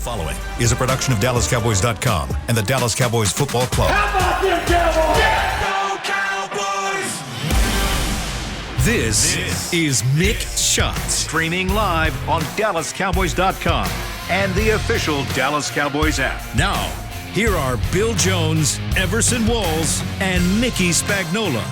The following is a production of DallasCowboys.com and the Dallas Cowboys Football Club. How about them Cowboys? Yeah, go Cowboys! This is Mick Shots, streaming live on DallasCowboys.com and the official Dallas Cowboys app. Now, here are Bill Jones, Everson Walls, and Mickey Spagnola.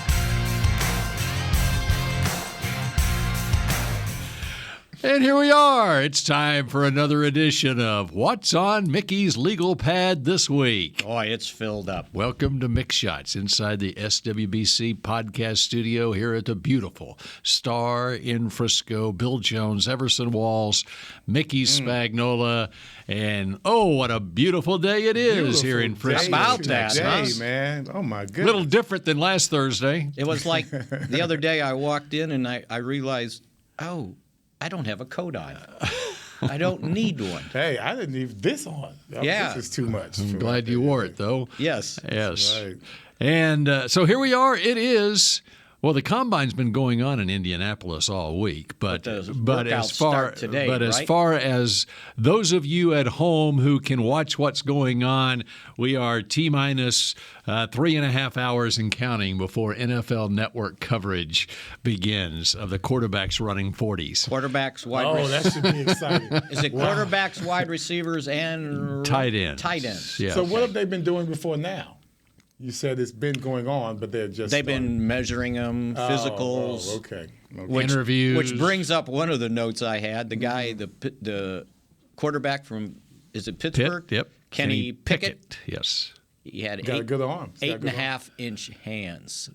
And here we are. It's time for another edition of What's on Mickey's Legal Pad this week. Boy, it's filled up. Welcome to Mick Shots inside the SWBC podcast studio here at the beautiful Star in Frisco. Bill Jones, Everson Walls, Mickey Spagnola, and oh, what a beautiful day it is here in Frisco. About that, day, huh? man. Oh, my goodness. A little different than last Thursday. It was like the other day I walked in and I realized, oh, I don't have a coat on. I don't need one. Hey, I didn't leave this on. Yeah. This is too much. I'm glad you wore it, though. Yes. Yes. Right. And so here we are. It is, well, the Combine's been going on in Indianapolis all week, but the as workouts far start today, as right? far as those of you at home who can watch what's going on, we are T-minus 3.5 hours and counting before NFL Network coverage begins of the quarterbacks running 40s. Quarterbacks, wide Oh, receivers. that should be exciting. Is it quarterbacks, wide receivers, and Tight ends. Tight ends. Yeah. So what have they been doing before now? You said it's been going on, but they're just They've been measuring them, physicals. Oh, okay. Interviews. Which brings up one of the notes I had. The guy, the quarterback from, is it Pittsburgh? Yep. Kenny Pickett. Yes. He had Got a good arm. He's got a good arm. 8.5-inch hands.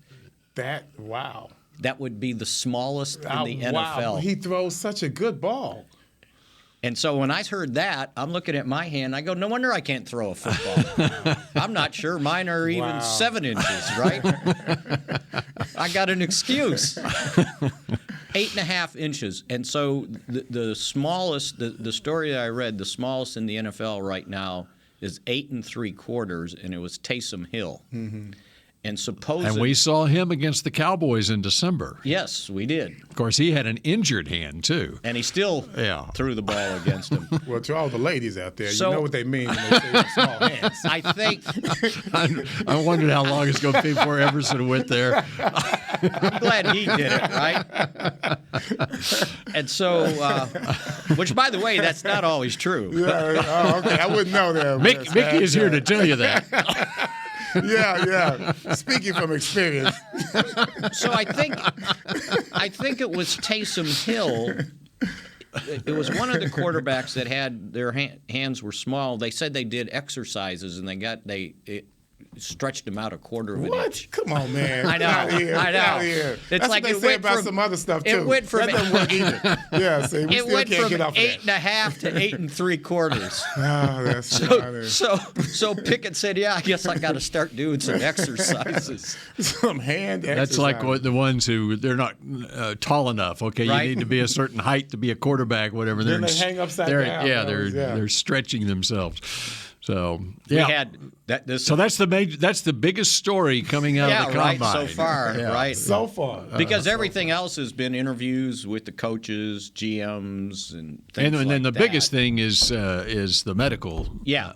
Wow. That would be the smallest in the NFL. Wow. He throws such a good ball. And so when I heard that, I'm looking at my hand. I go, no wonder I can't throw a football. I'm not sure mine are even 7 inches, right? I got an excuse. 8.5 inches. And so the smallest, the story that I read, the smallest in the NFL right now is 8 3/4, and it was Taysom Hill. Mm-hmm. And we saw him against the Cowboys in December. Yes, we did. Of course, he had an injured hand, too. And he still threw the ball against him. Well, to all the ladies out there, So- you know what they mean when they say small hands. I think I wondered how long it's going to be before Everson went there. I'm glad he did it, right? And so, which, by the way, that's not always true. Oh, okay. I wouldn't know that. Mickey is here to tell you that. Yeah. Speaking from experience. So I think it was Taysom Hill. It was one of the quarterbacks that had their hands were small. They said they did exercises and they stretched them out a quarter of an What? inch. Come on, man. I know. Get out of here. I know. Get out of here. It's That's like what they it say went about from- some other stuff, it too. went from- that doesn't work either. Yeah, see, we It still went can't from get off of 8.5 to 8 3/4. Oh, that's funny. So Pickett said, "Yeah, I guess I got to start doing some exercises." Some hand exercise. That's like the ones who they're not tall enough. Okay, Right. you need to be a certain height to be a quarterback, whatever. Then they hang upside down. Yeah, Yeah. they're stretching themselves. So We yeah. had that. This So that's the biggest story coming out of the right. Combine. So far, Yeah. right? So far. Because everything else has been interviews with the coaches, GMs, and things And then the like biggest that. thing is the medical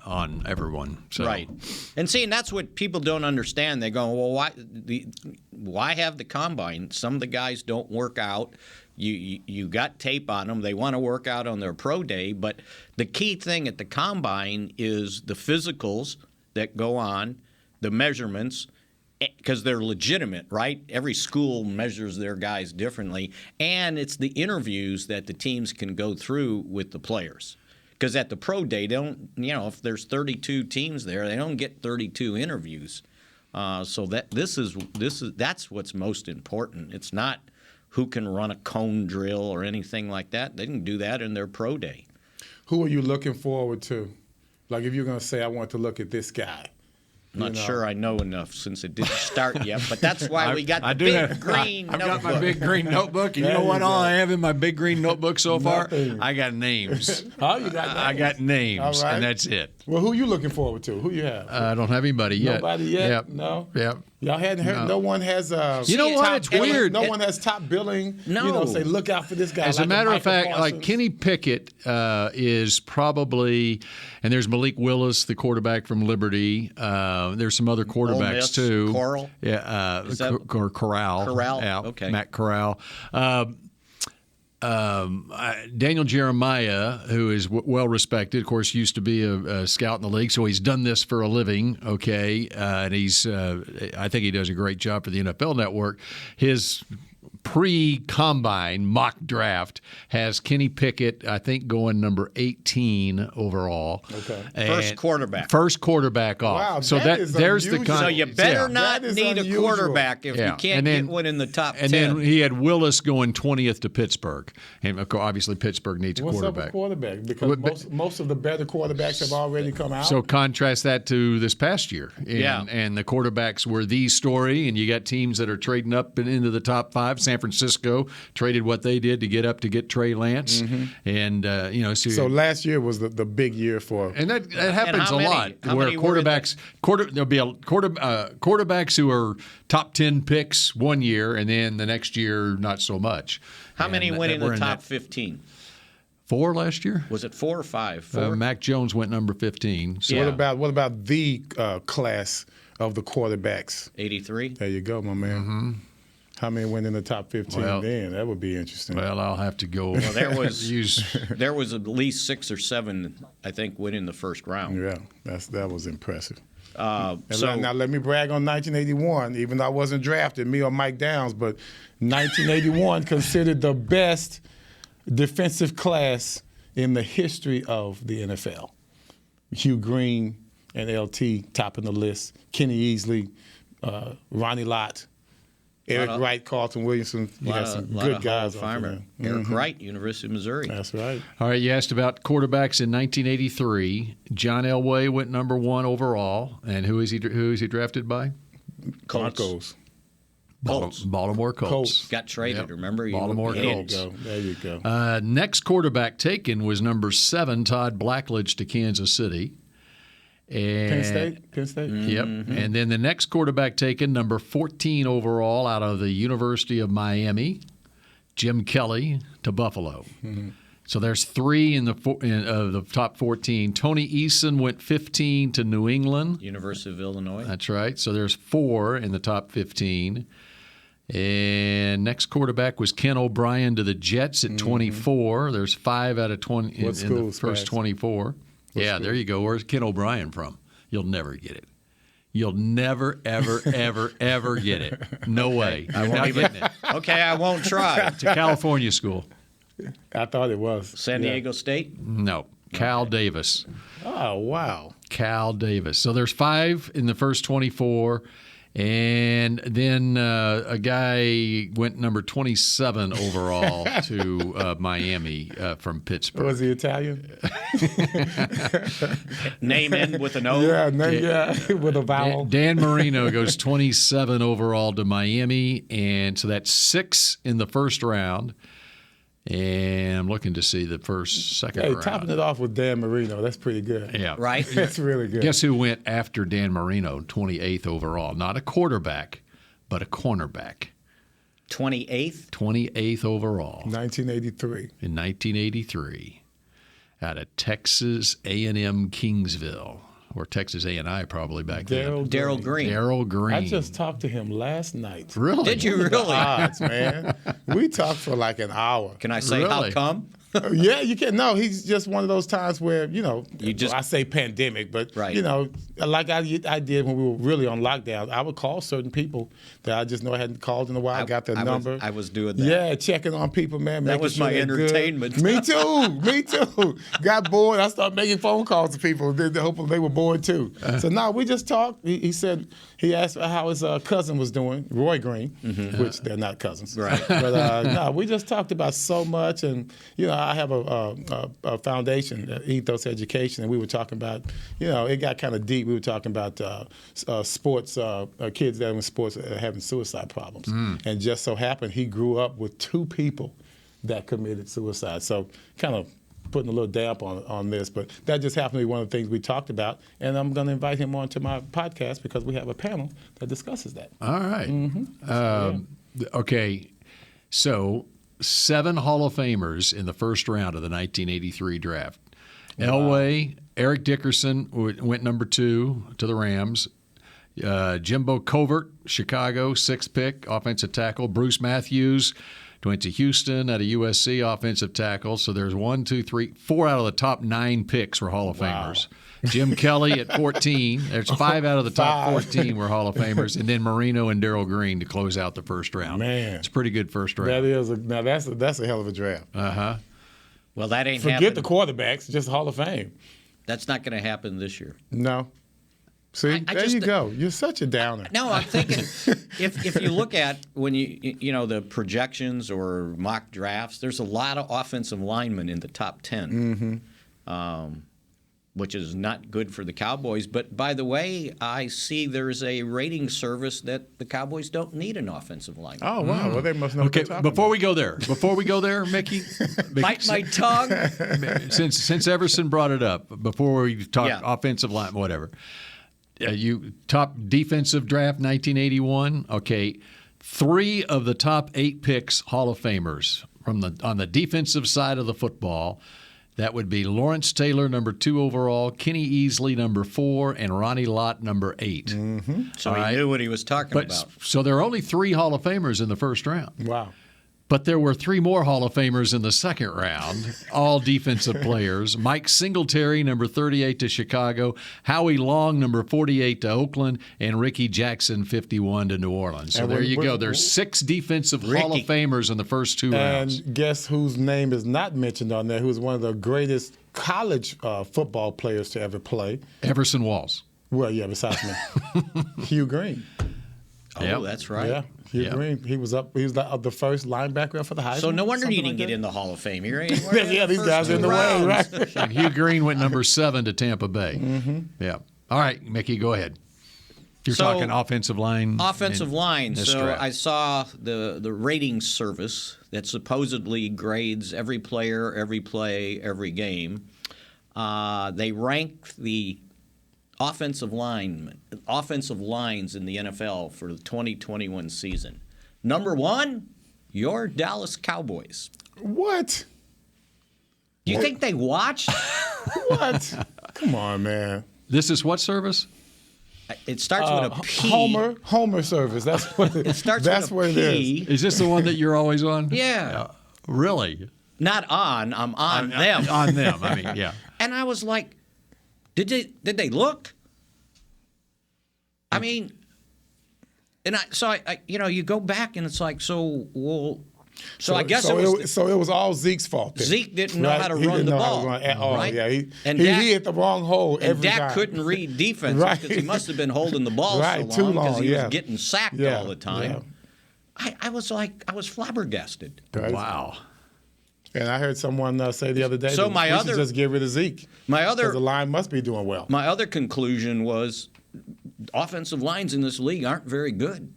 on everyone. So. Right. And see, and that's what people don't understand. They go, well, why have the Combine? Some of the guys don't work out. You got tape on them. They want to work out on their pro day. But the key thing at the Combine is the physicals that go on, the measurements, because they're legitimate, right? Every school measures their guys differently. And it's the interviews that the teams can go through with the players. Because at the pro day, they don't, if there's 32 teams there, they don't get 32 interviews. So that's what's most important. It's not who can run a cone drill or anything like that. They can do that in their pro day. Who are you looking forward to? Like if you're going to say, I want to look at this guy, Not sure I know enough since it didn't start yet, but that's why we got the big green notebook. I've got my big green notebook, and you know what all I have in my big green notebook so far? I got names. Oh, you got names. I got names, All right. and that's it. Well, who you looking forward to? Who you have? I don't have anybody yet. Nobody yet? Yep. No? Yep. Y'all hadn't heard? No one has You know what? It's weird. No one has top billing. No. Say, look out for this guy. As a matter of fact, like Kenny Pickett is probably, and there's Malik Willis, the quarterback from Liberty. There's some other quarterbacks too. Corral? Yeah. Corral. Corral? Yeah, Okay. Matt Corral. Daniel Jeremiah, who is well respected, of course, used to be a scout in the league, so he's done this for a living. Okay, and I think he does a great job for the NFL Network. His pre-combine mock draft has Kenny Pickett, I think, going number 18 overall. Okay. First quarterback. First quarterback off. Wow, so there's the So you better not That is need unusual. a quarterback if you can't get one in the top 10. And then he had Willis going 20th to Pittsburgh. And of course, obviously Pittsburgh needs a What's quarterback. up with quarterback? Because most of the better quarterbacks have already come out. So contrast that to this past year. Yeah. And the quarterbacks were the story, and you got teams that are trading up and into the top 5. San Francisco traded what they did to get Trey Lance. And, So last year was the big year for. And that happens how a many- lot, how where many were in there'll be quarterbacks who are top 10 picks one year, and then the next year not so much. How many And went in we're the top that 15? 4 last year? Was it 4 or 5? 4? Mac Jones went number 15. So What about the class of the quarterbacks? 83? There you go, my man. How many went in the top 15 Well- then? That would be interesting. Well, I'll have to go. Well, there was use. there was at least 6 or 7, I think, went in the first round. Yeah, that was impressive. So Now let me brag on 1981, even though I wasn't drafted, me or Mike Downs, but 1981 considered the best defensive class in the history of the NFL. Hugh Green and LT topping the list. Kenny Easley, Ronnie Lott, Eric Wright, Carlton Williamson. You had some good guys off there. Eric Wright, University of Missouri. That's right. All right, you asked about quarterbacks in 1983. John Elway went number 1 overall, and who is he drafted by? Broncos. Baltimore Colts. Got traded, remember? Baltimore Colts. There you go. Next quarterback taken was number 7, Todd Blackledge to Kansas City. And, Penn State? Yep. And then the next quarterback taken, number 14 overall out of the University of Miami, Jim Kelly to Buffalo. So there's 3 of the top 14. Tony Eason went 15 to New England. University of Illinois. That's right. So there's 4 in the top 15. And next quarterback was Ken O'Brien to the Jets at 24. There's 5 out of 20 in the first 24. There you go. Where's Ken O'Brien from? You'll never get it. You'll never, ever, ever, ever get it. No way. You're not getting it. Okay, I won't try. It's a California school. I thought it was. San Diego State? No. Cal Davis. Oh, wow. Cal Davis. So there's 5 in the first 24. And then a guy went number 27 overall to Miami from Pittsburgh. Was he Italian? Name end with an O? Yeah, with a vowel. Dan Marino goes 27 overall to Miami, and so that's 6 in the first round. And I'm looking to see the second round. Topping it off with Dan Marino. That's pretty good. Yeah. Right? That's really good. Guess who went after Dan Marino, 28th overall? Not a quarterback, but a cornerback. 28th? 28th overall. 1983. In 1983, out of Texas A&M Kingsville, or Texas A&I probably back then. Darrell Green. Darrell Green. I just talked to him last night. Really? Did you The really? odds, man. We talked for like an hour. Can I say how Really? come? Yeah, you can. No, he's just one of those times where, I say pandemic, but, Right. like I did when we were really on lockdown, I would call certain people that I just know I hadn't called in a while. I got their number. I was doing that. Yeah, checking on people, man. That making was sure my they're good. entertainment. Me too. Got bored. I started making phone calls to people. Hopefully they were bored too. So now we just talked. He said, he asked how his cousin was doing, Roy Green, which they're not cousins. Right. But no, we just talked about so much. And, I have a foundation, Ethos Education, and we were talking about, it got kind of deep. We were talking about sports, kids that are in sports having suicide problems. And just so happened he grew up with 2 people that committed suicide. So kind of putting a little damp on this, but that just happened to be one of the things we talked about, and I'm going to invite him on to my podcast because we have a panel that discusses that. All right. Mm-hmm. Okay, so 7 Hall of Famers in the first round of the 1983 draft. Wow. Elway, Eric Dickerson went number 2 to the Rams. Jimbo Covert, Chicago, 6th pick, offensive tackle. Bruce Matthews went to Houston at a USC, offensive tackle. So there's 1, 2, 3, 4 out of the top 9 picks were Hall of Famers. Jim Kelly at 14. There's 5 out of the top 14 were Hall of Famers, and then Marino and Darrell Green to close out the first round. Man, it's a pretty good first round. That is that's a hell of a draft. Well, that ain't Forget the quarterbacks, just Hall of Fame. That's not going to happen this year. No. See, there you go. You're such a downer. No, I'm thinking if you look at when the projections or mock drafts, there's a lot of offensive linemen in the top 10, which is not good for the Cowboys. But by the way, I see there's a rating service that the Cowboys don't need an offensive lineman. Oh wow! Well, they must know. Okay, what they're talking before about. we go there, Mickey, Bite my tongue. Since Everson brought it up, before we talk offensive line, whatever. You top defensive draft 1981. Okay, 3 of the top 8 picks Hall of Famers on the defensive side of the football. That would be Lawrence Taylor, number 2 overall, Kenny Easley, number 4, and Ronnie Lott, number 8. Mm-hmm. So he knew what he was talking about. So there are only 3 Hall of Famers in the first round. Wow. But there were 3 more Hall of Famers in the second round, all defensive players. Mike Singletary, number 38 to Chicago. Howie Long, number 48 to Oakland. And Ricky Jackson, 51 to New Orleans. So there you go. There's 6 defensive Hall of Famers in the first 2 rounds. And guess whose name is not mentioned on there, who's one of the greatest college football players to ever play? Everson Walls. Well, yeah, besides me. Hugh Green. Oh, that's right. Yeah. Hugh Green, he was the first linebacker for the Heisman. So no wonder he didn't get in the Hall of Fame. These guys are in the way, right? And Hugh Green went number 7 to Tampa Bay. Mm-hmm. Yeah. All right, Mickey, go ahead. You're talking offensive line. Offensive line. So draft. I saw the rating service that supposedly grades every player, every play, every game. They ranked the offensive lines in the NFL for the 2021 season. Number 1, your Dallas Cowboys. What? Do you think they watched? What? Come on, man. This is what service? It starts with a P. Homer service. That's what it starts that's with a what P. it is. Is this the one that you're always on? Yeah. Really? Not on. I'm on them. On them. I mean, yeah. And I was like, did they look? I mean, and I you go back and it's like, I guess it was all Zeke's fault. Then. Zeke didn't know how to run the ball. Right? Yeah, he Dak, hit the wrong hole every Dak time. couldn't read defense because he must have been holding the ball too long because he was getting sacked all the time. Yeah. I was flabbergasted. Crazy. Wow. And I heard someone say the other day So that we should just get rid of Zeke. Because the line must be doing well. My other conclusion was offensive lines in this league aren't very good.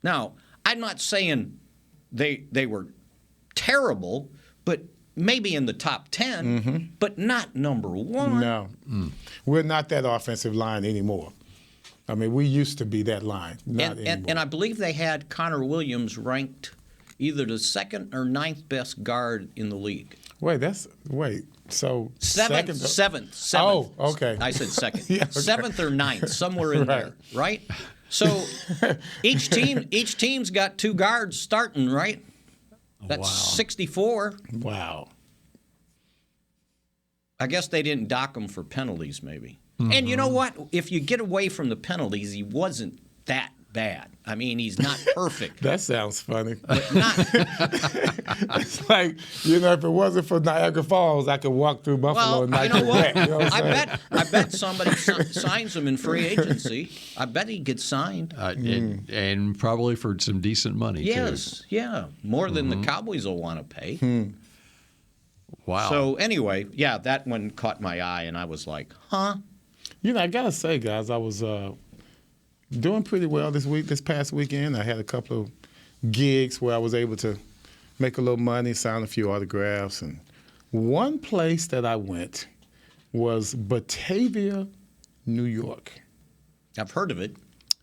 Now, I'm not saying they were terrible, but maybe in the top 10, but not number 1. No. We're not that offensive line anymore. I mean, we used to be that line, not anymore. And I believe they had Connor Williams ranked either the 2nd or 9th best guard in the league. So seventh. Oh, okay. I said 2nd. Yeah, okay. 7th or 9th, somewhere in there, right? So each team's got 2 guards starting, right? That's 64. Wow. I guess they didn't dock him for penalties, maybe. And you know what? If you get away from the penalties, he wasn't that bad. I mean, he's not perfect. That sounds funny. But not. It's like, if it wasn't for Niagara Falls, I could walk through Buffalo and not you know get what? wet. You know what I'm I bet somebody signs him in free agency. I bet he gets signed. And probably for some decent money, Yes, too. yeah. More than the Cowboys will want to pay. Wow. So anyway, yeah, that one caught my eye, and I was like, huh? I got to say, guys, I was doing pretty well this past weekend. I had a couple of gigs where I was able to make a little money, sign a few autographs. And one place that I went was Batavia, New York. I've heard of it.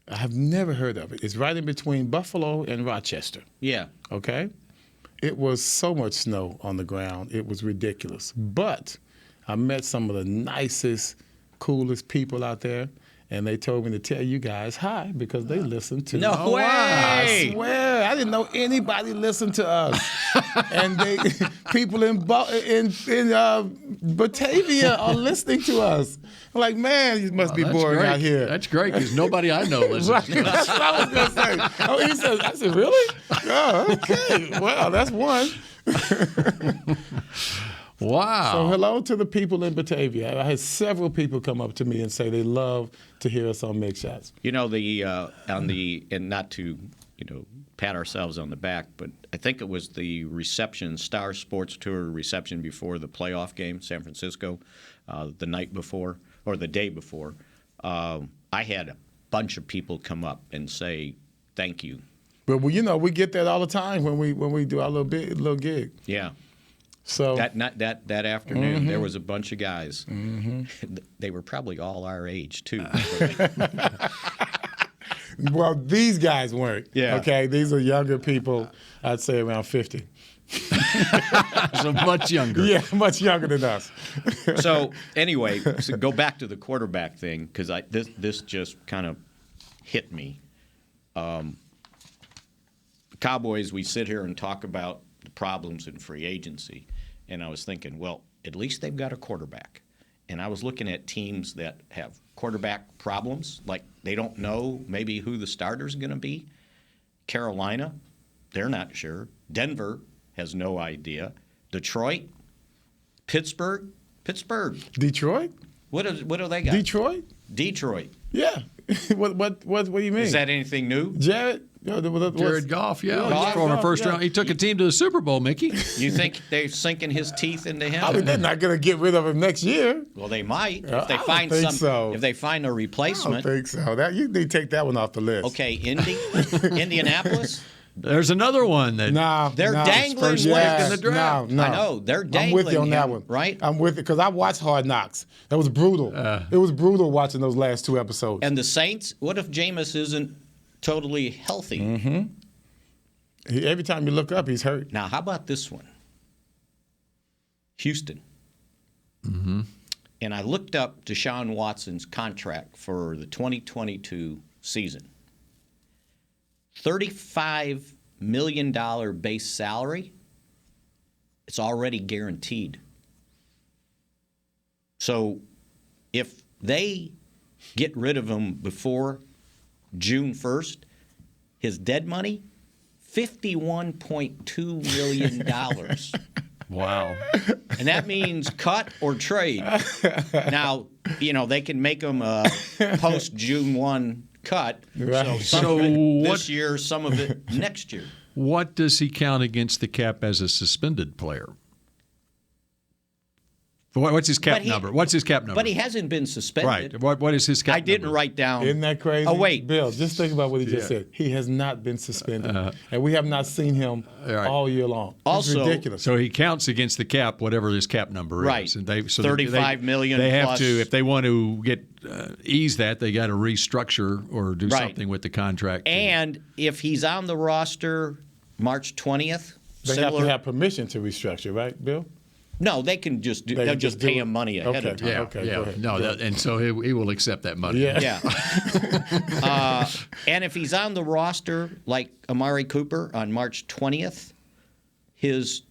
I have never heard of it. It's right in between Buffalo and Rochester. Yeah. Okay? It was so much snow on the ground. It was ridiculous. But I met some of the nicest, coolest people out there, and they told me to tell you guys hi because they listened to No way! I swear, I didn't know anybody listened to us. And people in Batavia are listening to us. I'm like, man, you must be boring great. out here. That's great because nobody I know listens. Right. That's what I was going to say. Oh, he said, I said, really? Oh, okay. Well, that's one. Wow. So hello to the people in Batavia. I had several people come up to me and say they love to hear us on Mick Shots. You know, and not to, pat ourselves on the back, but I think it was the reception, Star Sports Tour reception before the playoff game, San Francisco, the night before or the day before. I had a bunch of people come up and say thank you. But we get that all the time when we do our little gig. Yeah. So that afternoon, there was a bunch of guys. They were probably all our age too. well, these guys weren't. Yeah. Okay, these are younger people. I'd say around 50. So much younger. Yeah, much younger than us. So anyway, go back to the quarterback thing because this just kind of hit me. Cowboys, we sit here and talk about the problems in free agency, and I was thinking, well, at least they've got a quarterback. And I was looking at teams that have quarterback problems, like they don't know maybe who the starter's going to be. Carolina, they're not sure. Denver has no idea. Detroit, Pittsburgh. Detroit? What do they got? Detroit. Yeah. What do you mean? Is that anything new? Jared Goff, yeah. Goff, Former first round. He took a team to the Super Bowl, Mickey. You think they're sinking his teeth into him? I mean, they're not going to get rid of him next year. Well, they might if they I don't find think so. If they find a I replacement. don't think so. You need to take that one off the list. Okay, Indianapolis. There's another one that They're dangling. First pick in the draft. No. I know they're dangling. I'm with you on that one, right? I'm with it because I watched Hard Knocks. That was brutal. It was brutal watching those last two episodes. And the Saints. What if Jameis isn't totally healthy? Mm-hmm. Every time you look up, he's hurt. Now, how about this one? Houston. Mm-hmm. And I looked up Deshaun Watson's contract for the 2022 season. $35 million base salary. It's already guaranteed. So if they get rid of him before June 1st, his dead money, $51.2 million. Wow. And that means cut or trade. Now, they can make him a post-June 1 cut. Right. So some of it this year, some of it next year. What does he count against the cap as a suspended player? What's his cap number? What's his cap number? But he hasn't been suspended. Right. What is his cap number? I didn't write down. Isn't that crazy? Oh, wait. Bill, just think about what he just said. He has not been suspended. And we have not seen him all year long. Also, it's ridiculous. So he counts against the cap, whatever his cap number right. is. And $35 million They have plus. to, if they want to get ease that, they got to restructure or do something with the contract. And if he's on the roster March 20th, they have to have permission to restructure, right, Bill? No, they can just do. They'll just pay him money ahead of time. Yeah, Okay, yeah. go ahead. No, and so he will accept that money. Yeah. And if he's on the roster like Amari Cooper on March 20th, his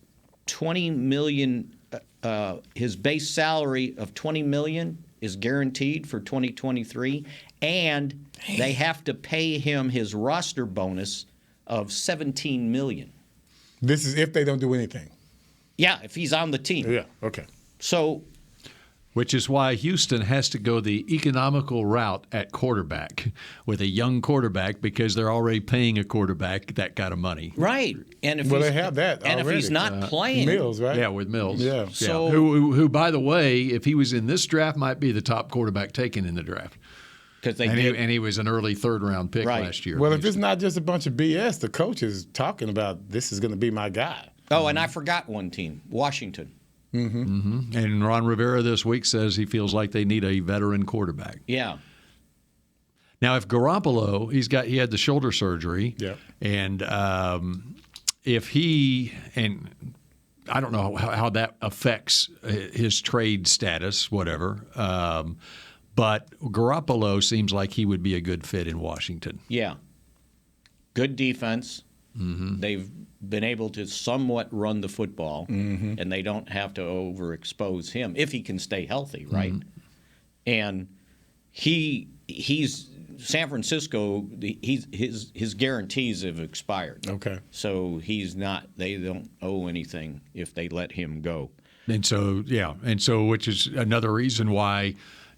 $20 million, his base salary of $20 million is guaranteed for 2023, and they have to pay him his roster bonus of $17 million. This is if they don't do anything. Yeah, if he's on the team. Yeah, okay. So Which is why Houston has to go the economical route at quarterback with a young quarterback because they're already paying a quarterback that kind of money. Right. And if Well, they have that and already. if he's not playing, Mills, right? Yeah, with Mills. Yeah. So- who, by the way, if he was in this draft, might be the top quarterback taken in the draft. because they And did. he was an early third-round pick Right. last year. Well, if it's not just a bunch of BS, the coach is talking about this is going to be my guy. Oh, and I forgot one team, Washington. And Ron Rivera this week says he feels like they need a veteran quarterback. Yeah. Now, if Garoppolo, he had the shoulder surgery, Yeah. and if he and I don't know how that affects his trade status, whatever. But Garoppolo seems like he would be a good fit in Washington. Yeah. Good defense. Mm-hmm. They've been able to somewhat run the football, and they don't have to overexpose him if he can stay healthy, right? And he's San Francisco. His guarantees have expired. Okay. So he's not. They don't owe anything if they let him go. And so, which is another reason why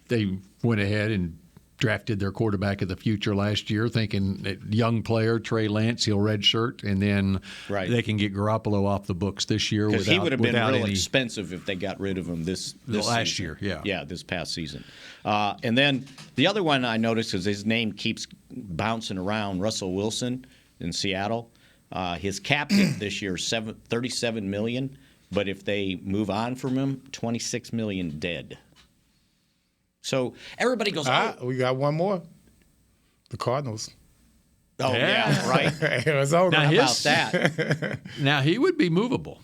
they went ahead and drafted their quarterback of the future last year, thinking that young player Trey Lance, he'll redshirt, and then they can get Garoppolo off the books this year. Because he would have been real any expensive if they got rid of him this last season. year. Yeah, this past season. And then the other one I noticed is his name keeps bouncing around. Russell Wilson in Seattle. His cap hit this year is $37 million, but if they move on from him, $26 million dead. So everybody goes, We got one more. The Cardinals. oh yeah, right. Arizona. Now, How about that? Now, he would be movable,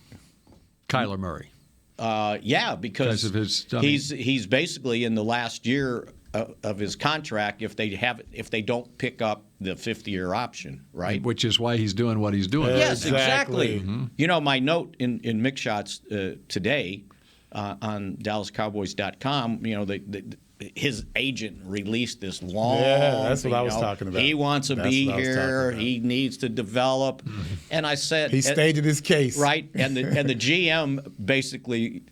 Kyler Murray. Yeah, because of his, he's basically in the last year of his contract if they don't pick up the fifth-year option, right? Which is why he's doing what he's doing. Yes, Exactly. exactly. You know, my note in Mick Shots today on DallasCowboys.com, you know, his agent released this long. Yeah, that's what I was talking about. He wants to That's be what I was talking here. about. He needs to develop. And I said He stated his case. right, and the GM basically.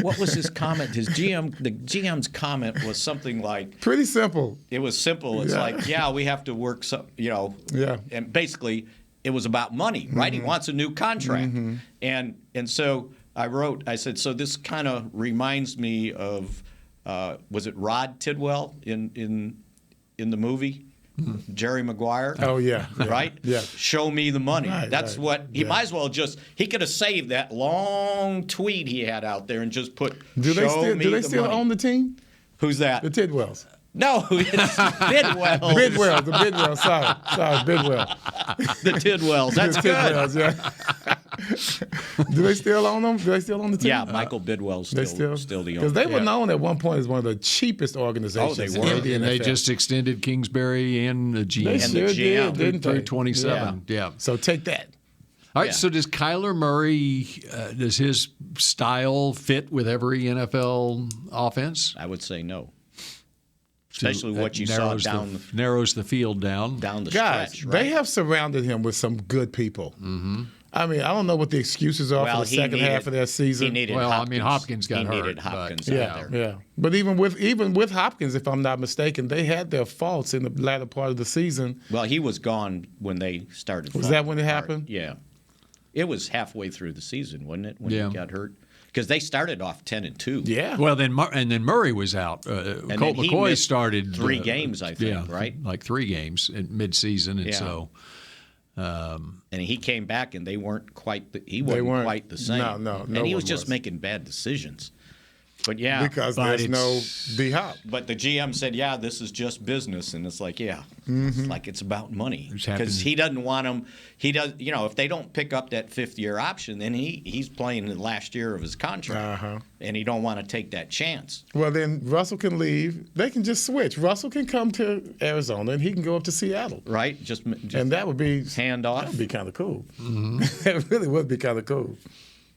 What was his comment? The GM's comment was something like, Pretty simple. it was simple. It's like, we have to work some, you know. Yeah. And basically, it was about money, right? He wants a new contract, and so I said, so this kind of reminds me of, was it Rod Tidwell in the movie? Jerry Maguire. Oh, yeah. Right? Yeah. Show me the money. Right, That's right. what he Yeah. might as well he could have saved that long tweet he had out there and just put Do they show still me do they the still money. own the team? Who's that? The Tidwells. No, it's Bidwell. Bidwell, the Bidwell. Sorry, Bidwell. The Tidwells. That's The good. Tidwells, yeah. Do they still own them? Do they still own the team? Yeah, Michael Bidwell's They still the owner. Because they were Yeah. known at one point as one of the cheapest organizations. Oh, they were. in the And they NFL. just extended Kingsbury and the GM. They And the sure GM. did, didn't through they? 27. Yeah. So take that. All right. Yeah. So does Kyler Murray, does his style fit with every NFL offense? I would say no. Especially what you saw Narrows down narrows the field down. the Guys, stretch. Right? they have surrounded him with some good people. Mm-hmm. I mean, I don't know what the excuses are for the second half of their season. He needed Well, I Hopkins. mean, Hopkins got he hurt, needed but- Hopkins Yeah, out there. yeah. But even with Hopkins, if I'm not mistaken, they had their faults in the latter part of the season. Well, he was gone when they started. Was falling that when it apart. happened? Yeah. It was halfway through the season, wasn't it, when Yeah. he got hurt? Because they started off 10-2. Yeah. Well, then Murray was out. Colt then he McCoy missed started 3 games, I think, right? Like 3 games in midseason, and Yeah. so And he came back, and they weren't quite. He They wasn't weren't. quite the same. No And he one was just was. making bad decisions. But yeah, Because But there's no it's- D-Hop. But the GM said, "Yeah, this is just business," and it's like, yeah, it's like it's about money It's happened- because he doesn't want them. He does, you know, if they don't pick up that fifth-year option, then he's playing the last year of his contract, and he don't want to take that chance. Well, then Russell can leave. They can just switch. Russell can come to Arizona, and he can go up to Seattle. Right? Just And that would be hand off. That would be kind of cool. It really would be kind of cool.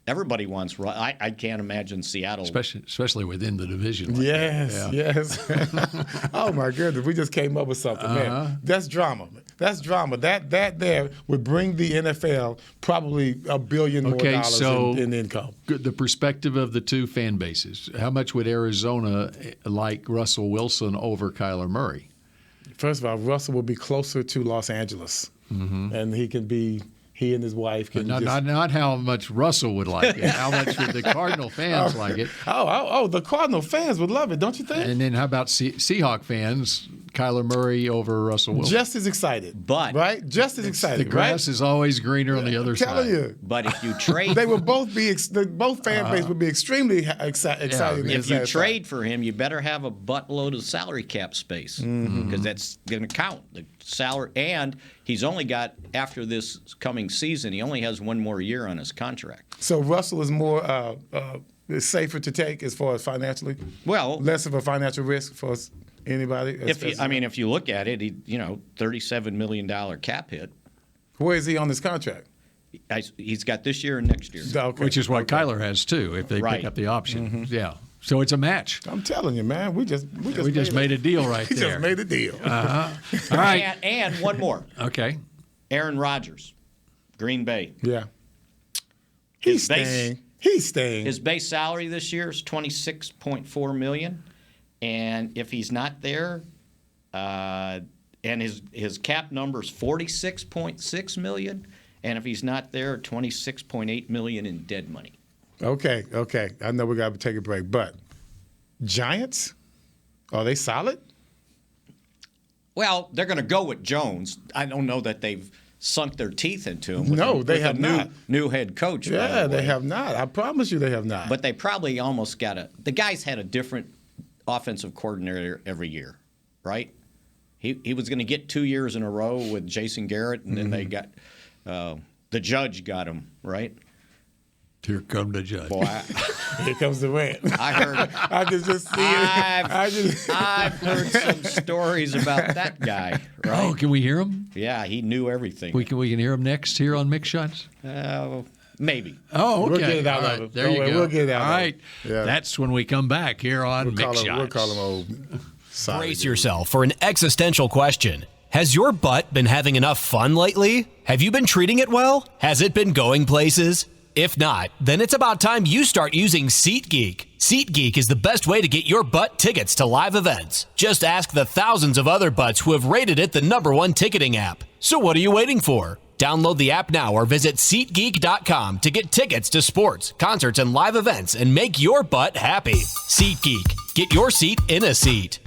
Everybody wants. I can't imagine Seattle. especially within the division. Like Yes, that. yes. Oh my goodness, we just came up with something, man. That's drama. That's drama. That there would bring the NFL probably $1 billion more dollars in income. The perspective of the two fan bases. How much would Arizona like Russell Wilson over Kyler Murray? First of all, Russell will be closer to Los Angeles, and he and his wife can not how much Russell would like it. How much would the Cardinal fans like it? Oh, the Cardinal fans would love it, don't you think? And then how about Seahawk fans? Kyler Murray over Russell Wilson. Just as excited, right? Just as excited. The grass is always greener on the other side. I'm telling you. But if you trade, they would both fan base would be extremely excited. If you trade for him, you better have a buttload of salary cap space because that's going to count. The salary, and he's only got after this coming season, he only has one more year on his contract. So Russell is more is safer to take as far as financially. Well, less of a financial risk for anybody. If you look at it, $37 million cap hit. Where is he on this contract? He's got this year and next year, which is what Kyler has too. If they pick up the option, yeah. So it's a match. I'm telling you, man. We just made a deal right there. We just made a deal. All right. And one more. Okay. Aaron Rodgers, Green Bay. Yeah. He's staying. His base salary this year is $26.4 million. And if he's not there, and his cap number is $46.6 million, and if he's not there, $26.8 million in dead money. Okay. I know we got to take a break, but Giants, are they solid? Well, they're going to go with Jones. I don't know that they've sunk their teeth into him. They have not. New head coach. Yeah, they have not. I promise you, they have not. But they probably almost got the guy's had a different offensive coordinator every year, right? He was going to get 2 years in a row with Jason Garrett, and then they got the judge got him, right? Here come the judge. Boy, here comes the rant. I heard it. I can just see it. I've heard some stories about that guy. Right? Oh, can we hear him? Yeah, he knew everything. We can hear him next here on Mick Shots? Maybe. Oh, okay. We'll get it out of him. There you go. We'll get it out. All right. Yeah. That's when we come back here on Mick Shots. We'll call him old. Brace yourself for an existential question. Has your butt been having enough fun lately? Have you been treating it well? Has it been going places? If not, then it's about time you start using SeatGeek. SeatGeek is the best way to get your butt tickets to live events. Just ask the thousands of other butts who have rated it the #1 ticketing app. So what are you waiting for? Download the app now or visit SeatGeek.com to get tickets to sports, concerts, and live events and make your butt happy. SeatGeek. Get your seat in a seat.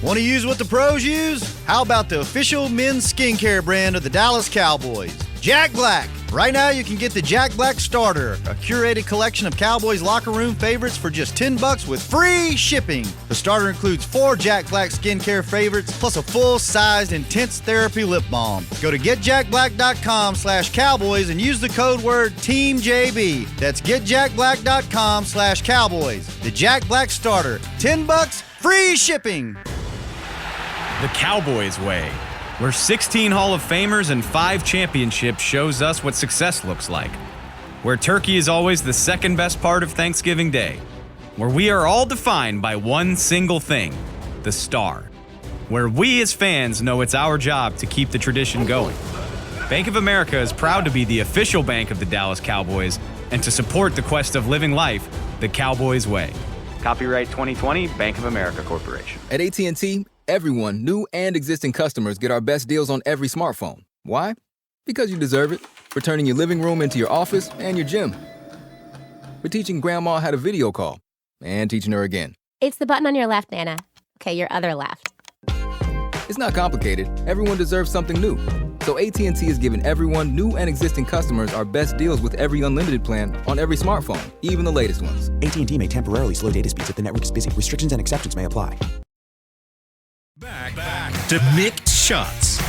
Want to use what the pros use? How about the official men's skincare brand of the Dallas Cowboys, Jack Black? Right now you can get the Jack Black Starter, a curated collection of Cowboys locker room favorites for just $10 with free shipping. The starter includes 4 Jack Black skincare favorites plus a full-sized intense therapy lip balm. Go to getjackblack.com/Cowboys and use the code word TEAMJB. That's getjackblack.com/Cowboys. The Jack Black Starter, $10, free shipping. The Cowboys way, where 16 Hall of Famers and 5 championships shows us what success looks like. Where turkey is always the second best part of Thanksgiving Day. Where we are all defined by one single thing, the star. Where we as fans know it's our job to keep the tradition going. Bank of America is proud to be the official bank of the Dallas Cowboys and to support the quest of living life the Cowboys way. Copyright 2020, Bank of America Corporation. At AT&T, everyone, new and existing customers, get our best deals on every smartphone. Why? Because you deserve it. We're turning your living room into your office and your gym. We're teaching Grandma how to video call and teaching her again. It's the button on your left, Nana. Okay, your other left. It's not complicated. Everyone deserves something new. So AT&T is giving everyone, new and existing customers, our best deals with every unlimited plan on every smartphone, even the latest ones. AT&T may temporarily slow data speeds if the network is busy. Restrictions and exceptions may apply. Back to Mick Shots.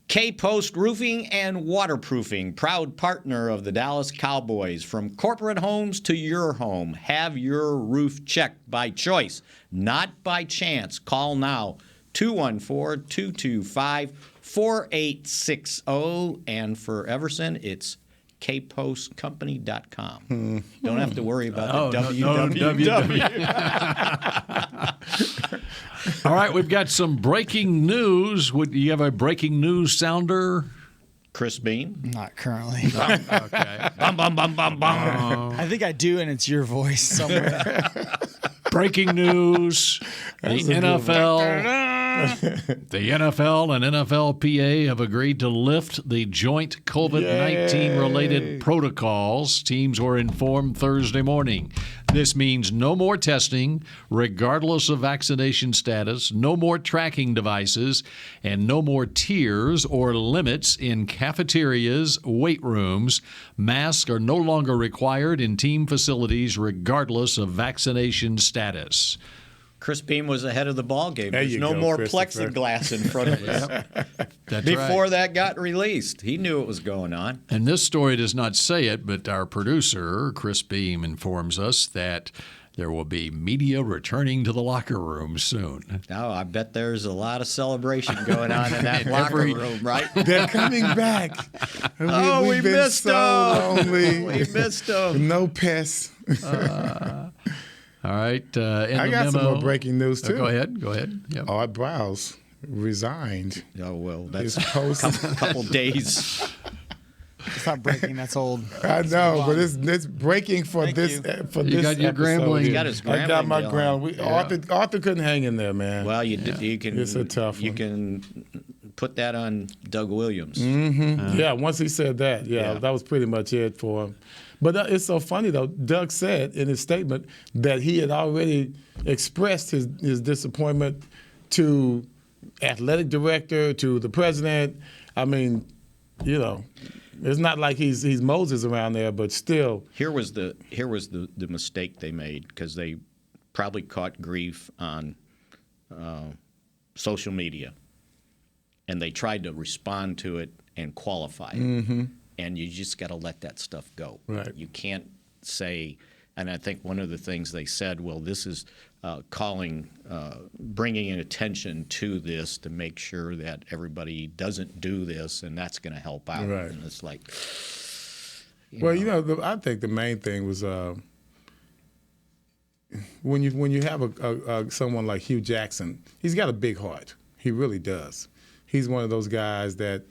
K-Post Roofing and Waterproofing, proud partner of the Dallas Cowboys. From corporate homes to your home, have your roof checked by choice, not by chance. Call now, 214-225-4860. And for Everson, it's kpostcompany.com. Don't have to worry about the www. All right, we've got some breaking news. Do you have a breaking news sounder? Chris Beam? Not currently. Okay. Bum, bum, bum, bum, bum. I think I do, and it's your voice somewhere. Breaking news. The NFL and NFLPA have agreed to lift the joint COVID-19 related protocols. Teams were informed Thursday morning. This means no more testing, regardless of vaccination status, no more tracking devices, and no more tiers or limits in cafeterias, weight rooms. Masks are no longer required in team facilities, regardless of vaccination status. Chris Beam was ahead of the ball game. There There's you no go, more Christopher. plexiglass in front of us. That's Before right. that got released, he knew it was going on. And this story does not say it, but our producer, Chris Beam, informs us that there will be media returning to the locker room soon. Oh, I bet there's a lot of celebration going on in that locker room, right? They're coming back. Oh, we We've been missed so them. lonely. We missed them. No pests. All right. In I the got some memo- more breaking news, too. Go ahead. Yep. Art Briles resigned. Oh, well, that's His post. a couple days. It's not breaking. That's old. I know, but it's breaking for Thank this you. for You this got your episode. Grambling. here. He got his I got my Grambling Grambling. Arthur couldn't hang in there, man. Well, you can. It's a tough You one. can put that on Doug Williams. Yeah, once he said that, Yeah. that was pretty much it for him. But it's so funny, though. Doug said in his statement that he had already expressed his disappointment to athletic director, to the president. I mean, it's not like he's Moses around there, but still. Here was the mistake they made, because they probably caught grief on social media, and they tried to respond to it and qualify it. Mm-hmm. And you just got to let that stuff go. Right. You can't say, and I think one of the things they said, well, this is bringing attention to this to make sure that everybody doesn't do this, and that's going to help out. Right. And it's like, I think the main thing was when you have someone like Hugh Jackson, he's got a big heart. He really does. He's one of those guys that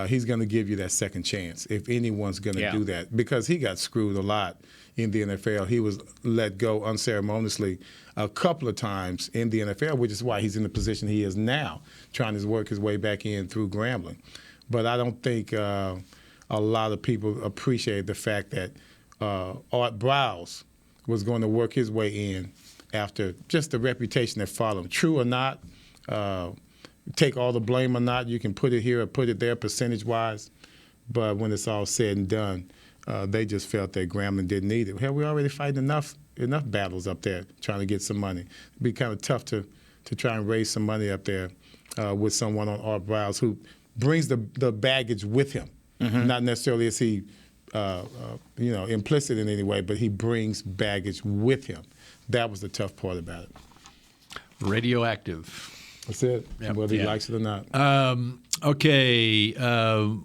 he's going to give you that second chance if anyone's going to do that, because he got screwed a lot in the NFL. He was let go unceremoniously a couple of times in the NFL, which is why he's in the position he is now, trying to work his way back in through Grambling. But I don't think a lot of people appreciate the fact that Art Briles was going to work his way in after just the reputation that followed him. True or not, take all the blame or not, you can put it here or put it there percentage-wise, but when it's all said and done, they just felt that Grambling didn't need it. Hell, we already fighting enough battles up there trying to get some money. It'd be kind of tough to try and raise some money up there with someone on Art Briles who brings the baggage with him. Mm-hmm. Not necessarily is he implicit in any way, but he brings baggage with him. That was the tough part about it. Radioactive. That's it, Yep. whether he likes it or not. Okay,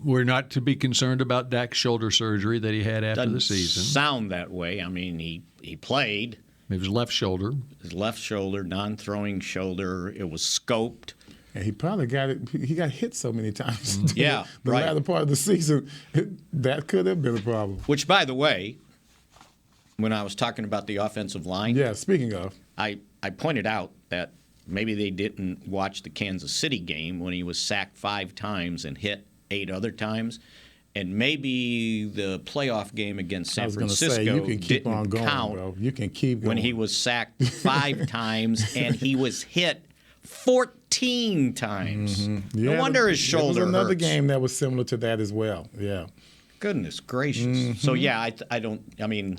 we're not to be concerned about Dak's shoulder surgery that he had after the season. Sound that way. I mean, he played. It was left shoulder. His left shoulder, non-throwing shoulder. It was scoped. And he probably got it. He got hit so many times. Yeah, the right. latter part of the season, that could have been a problem. Which, by the way, when I was talking about the offensive line, Yeah, speaking of. I pointed out that maybe they didn't watch the Kansas City game when he was sacked 5 times and hit 8 other times. And maybe the playoff game against San Francisco say, you can keep didn't on going, count bro. You can keep going. when he was sacked 5 times and he was hit 14 times. Mm-hmm. No wonder his shoulder There was another hurts. game that was similar to that as well. Yeah. Goodness gracious. Mm-hmm. So, yeah, I mean,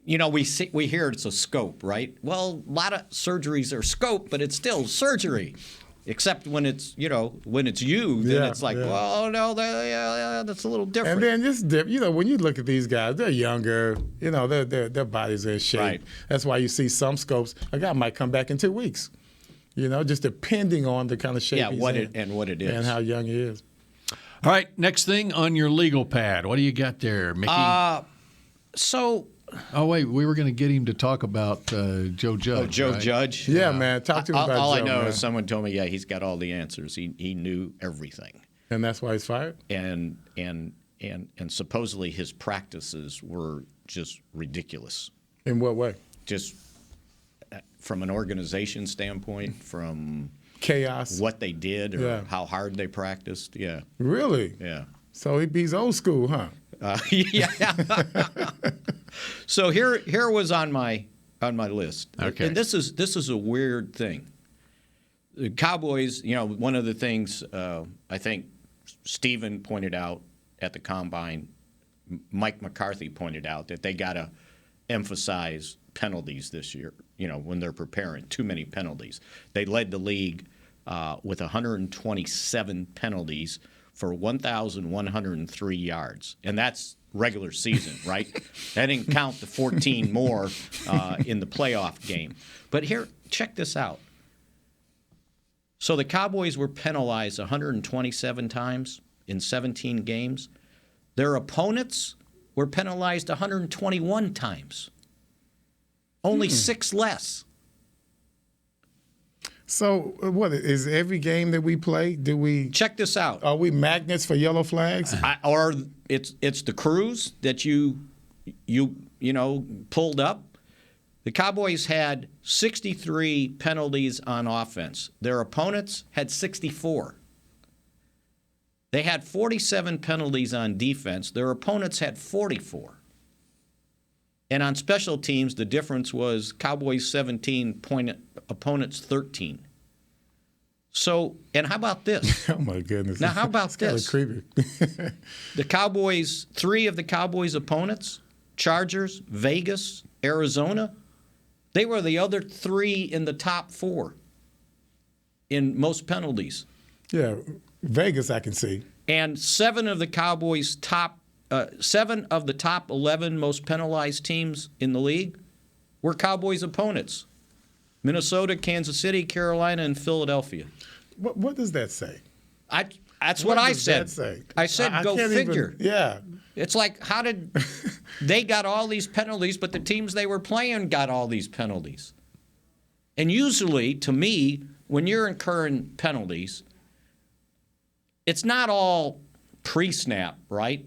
we hear it's a scope, right? Well, a lot of surgeries are scope, but it's still surgery. Except when it's, when it's you, then it's like, well, no, that's a little different. And then just, when you look at these guys, they're younger. Their bodies are in shape. Right. That's why you see some scopes. A guy might come back in 2 weeks. Just depending on the kind of shape he's in. and what it is. And how young he is. All right, next thing on your legal pad. What do you got there, Mickey? Oh, wait, we were going to get him to talk about Joe Judge. Oh, Joe right? Judge? Yeah, man. Talk to him about all Joe, I know man. is someone told me, he's got all the answers. He knew everything. And that's why he's fired? And supposedly his practices were just ridiculous. In what way? Just from an organization standpoint, from chaos, what they did, or how hard they practiced. Yeah. Really? Yeah. So he's old school, huh? Yeah. So here was on my list. Okay. And this is a weird thing. The Cowboys, one of the things I think Steven pointed out at the Combine, Mike McCarthy pointed out that they got to emphasize penalties this year, when they're preparing. Too many penalties. They led the league with 127 penalties for 1,103 yards. And that's regular season, right? That didn't count the 14 more in the playoff game. But here, check this out. So the Cowboys were penalized 127 times in 17 games. Their opponents were penalized 121 times. Only 6 less. So what is every game that we play? Do we check this out? Are we magnets for yellow flags? Or it's the crews that you pulled up. The Cowboys had 63 penalties on offense. Their opponents had 64. They had 47 penalties on defense. Their opponents had 44. And on special teams, the difference was Cowboys 17, opponents 13. So, and how about this? Oh, my goodness. Now, how about this? Kind of creepy. The Cowboys, 3 of the Cowboys' opponents, Chargers, Vegas, Arizona, they were the other 3 in the top 4 in most penalties. Yeah, Vegas I can see. And 7 of the Cowboys' 7 of the top 11 most penalized teams in the league were Cowboys' opponents. Minnesota, Kansas City, Carolina, and Philadelphia. What does that say? That's what I said. That say? I said I go can't figure. Yeah. It's like, how did they got all these penalties, but the teams they were playing got all these penalties? And usually, to me, when you're incurring penalties, it's not all pre-snap, right?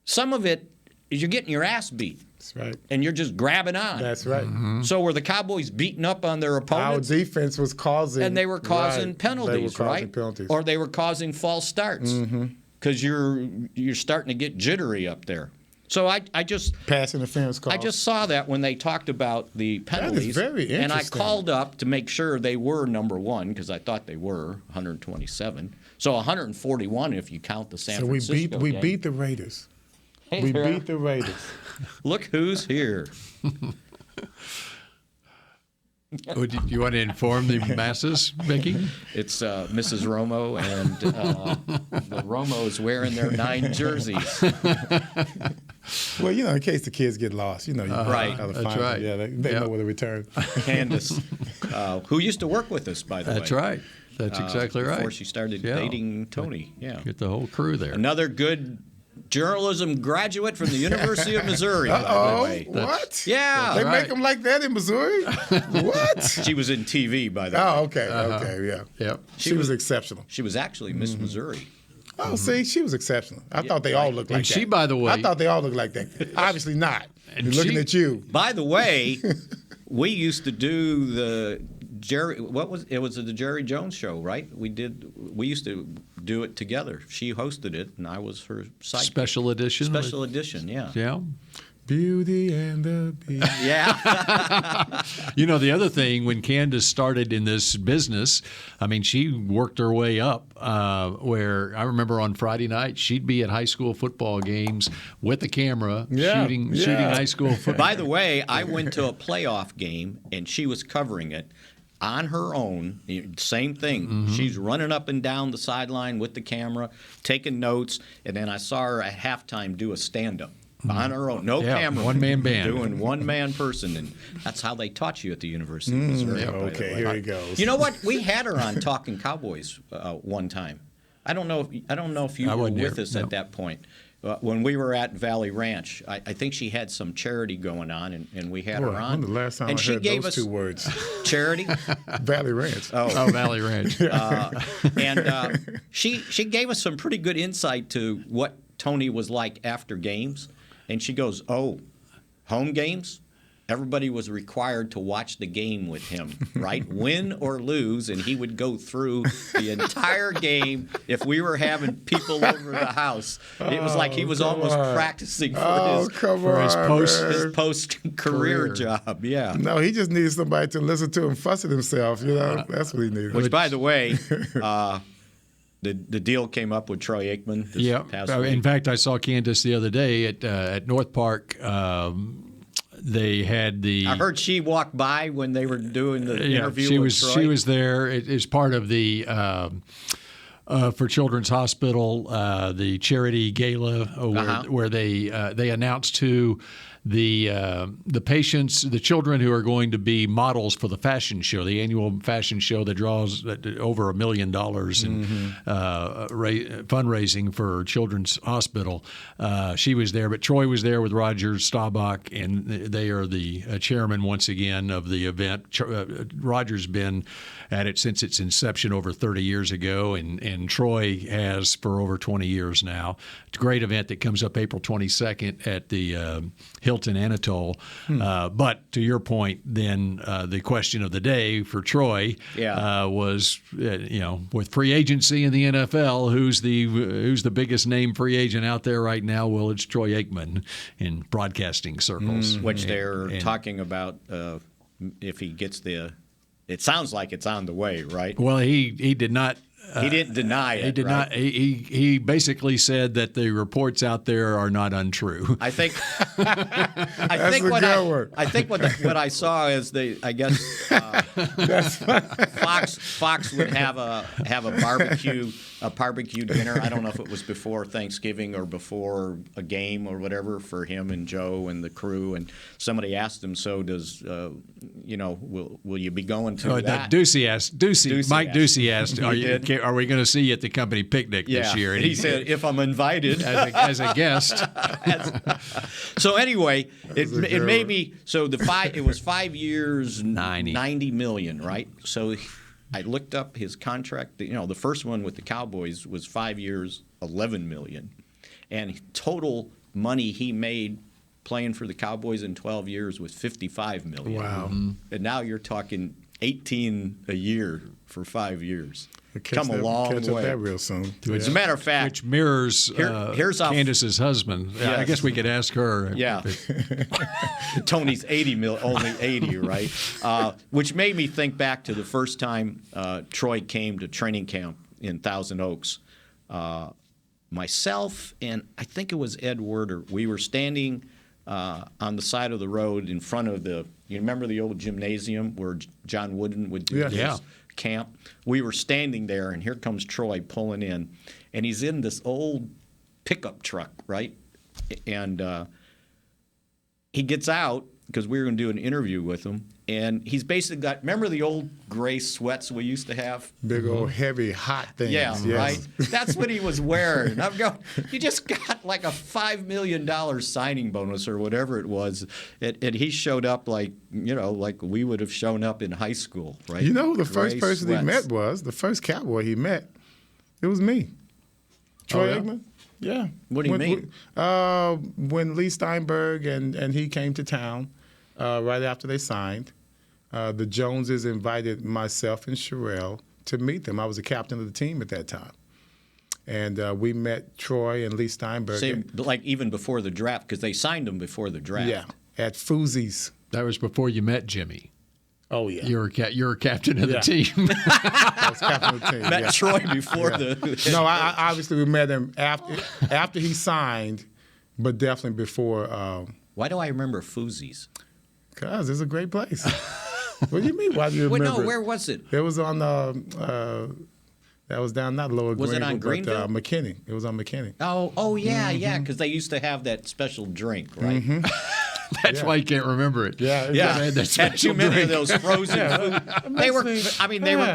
Some of it is you're getting your ass beat. That's right. And you're just grabbing on. That's right. Mm-hmm. So were the Cowboys beating up on their opponents? Our defense was causing. And they were causing penalties, they were causing right? Penalties. Or they were causing false starts. Because you're starting to get jittery up there. So I just pass interference calls. I just saw that when they talked about the penalties. That is very interesting. And I called up to make sure they were number 1 because I thought they were 127. So 141 if you count the San Francisco we game. beat the Raiders. Hey, we Darrell. beat the Raiders. Look who's here. Do you want to inform the masses, Mickey? It's Mrs. Romo, and the Romos wearing their 9 jerseys. Well, in case the kids get lost, you Right. gotta That's find right. them. Yeah, they know where to return. Candice, who used to work with us, by the way. That's right. That's exactly right. Before she started dating Tony. Yeah. Get the whole crew there. Another good journalism graduate from the University of Missouri, by the way. What? Yeah. They make them like that in Missouri? What? She was in TV, by the way. Oh, okay. Okay, yeah. Yep. She was exceptional. She was actually Miss Missouri. Oh, see, she was exceptional. I thought they all looked like And that. she, by the way- I thought they all looked like that. Obviously not. And Looking she- at you. By the way, we used to do the the Jerry Jones show, right? We used to do it together. She hosted it, and I was her sidekick. Special edition? Special edition, yeah. Yeah. Beauty and the Beast. Yeah. The other thing, when Candice started in this business, she worked her way up where I remember on Friday night, she'd be at high school football games with the camera shooting high school football. By the way, I went to a playoff game, and she was covering it on her own. Same thing. Mm-hmm. She's running up and down the sideline with the camera, taking notes, and then I saw her at halftime do a stand-up. On her own, no camera, one-man band, doing one-man person, and that's how they taught you at the University of Missouri. Okay, here he goes. You know what? We had her on Talking Cowboys one time. I don't know if you were with us at that point. When we were at Valley Ranch, I think she had some charity going on, and we had her on. When the last time and I she heard gave those us two words? Charity? Valley Ranch. Oh, Valley Ranch. And she gave us some pretty good insight to what Tony was like after games. And she goes, home games? Everybody was required to watch the game with him, right? Win or lose, and he would go through the entire game. If we were having people over the house, it was like he was almost practicing for his post-career job. Yeah. No, he just needs somebody to listen to him fuss at himself. That's what he needs. Which, by the way, the deal came up with Troy Aikman. This past week. In fact, I saw Candice the other day at North Park. They had I heard she walked by when they were doing the interview with Troy. She was there. It is part of the for Children's Hospital, the charity gala where they announced who the patients, the children who are going to be models for the fashion show, the annual fashion show that draws over $1 million in fundraising for Children's Hospital. She was there, but Troy was there with Roger Staubach, and they are the chairman once again of the event. Roger's been at it since its inception over 30 years ago, and Troy has for over 20 years now. It's a great event that comes up April 22nd at the Hilton Anatole. But to your point, then the question of the day for Troy was, with free agency in the NFL, who's the biggest name free agent out there right now? Well, it's Troy Aikman in broadcasting circles, which they're talking about if he gets the. It sounds like it's on the way, right? Well, he did not. He didn't deny it. He did not. He basically said that the reports out there are not untrue. I think. I think what I saw is Fox would have a barbecue dinner. I don't know if it was before Thanksgiving or before a game or whatever for him and Joe and the crew. And somebody asked him, "So does will you be going to that?" Mike Ducey asked, "Are we going to see you at the company picnic this year?" And he said, "If I'm invited as a guest." So anyway, it made me. So it was 5 years, $90 million, right? So I looked up his contract. The first one with the Cowboys was 5 years, $11 million, and total money he made playing for the Cowboys in 12 years was $55 million. Wow! And now you're talking 18 a year for 5 years. Come a long way. Catch up that real soon. As a matter of fact, which mirrors Candice's husband. Yes. I guess we could ask her. Yeah. Tony's only 80, right? Which made me think back to the first time Troy came to training camp in Thousand Oaks. Myself and I think it was Ed Werder. We were standing on the side of the road in front of you remember the old gymnasium where John Wooden would do his camp? We were standing there, and here comes Troy pulling in, and he's in this old pickup truck, right? And he gets out because we were going to do an interview with him, and he's basically got, remember the old gray sweats we used to have? Big old heavy hot things. Yeah, yes. Right? That's what he was wearing. I'm going, you just got like a $5 million signing bonus or whatever it was, and he showed up like we would have shown up in high school, right? You know who the first person he met was? The first Cowboy he met, it was me. Troy Aikman. Yeah. What do you mean? When Lee Steinberg and he came to town right after they signed, the Joneses invited myself and Sherelle to meet them. I was the captain of the team at that time. And we met Troy and Lee Steinberg. Same, like even before the draft, because they signed him before the draft. Yeah, at Fuzi's. That was before you met Jimmy. Oh, yeah. You're a captain of the team. I was captain of the team. Met Troy before the... No, obviously we met him after he signed, but definitely before. Why do I remember Fuzi's? Because it's a great place. What do you mean? Why do you remember? Wait, no, where was it? It was on that was down not Lower Greenville. Was it on Greenville? But McKinney. It was on McKinney. Oh yeah, because they used to have that special drink, right? Mm-hmm. That's why you can't remember it. Yeah, Had too many of those frozen food. They were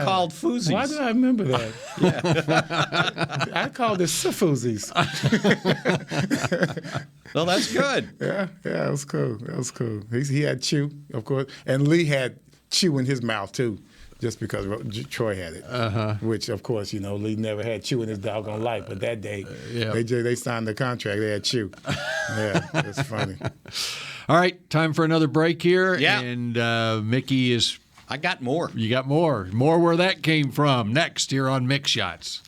called foozies. Why did I remember that? I called it Sifoozies. Well, that's good. Yeah, it was cool. He had chew, of course, and Lee had chew in his mouth too, just because Troy had it. Which, of course, Lee never had chew in his doggone life, but that day they signed the contract. They had chew. Yeah, it's funny. All right, time for another break here. Yeah. And Mickey is. I got more. You got more. More where that came from. Next here on Mick Shots.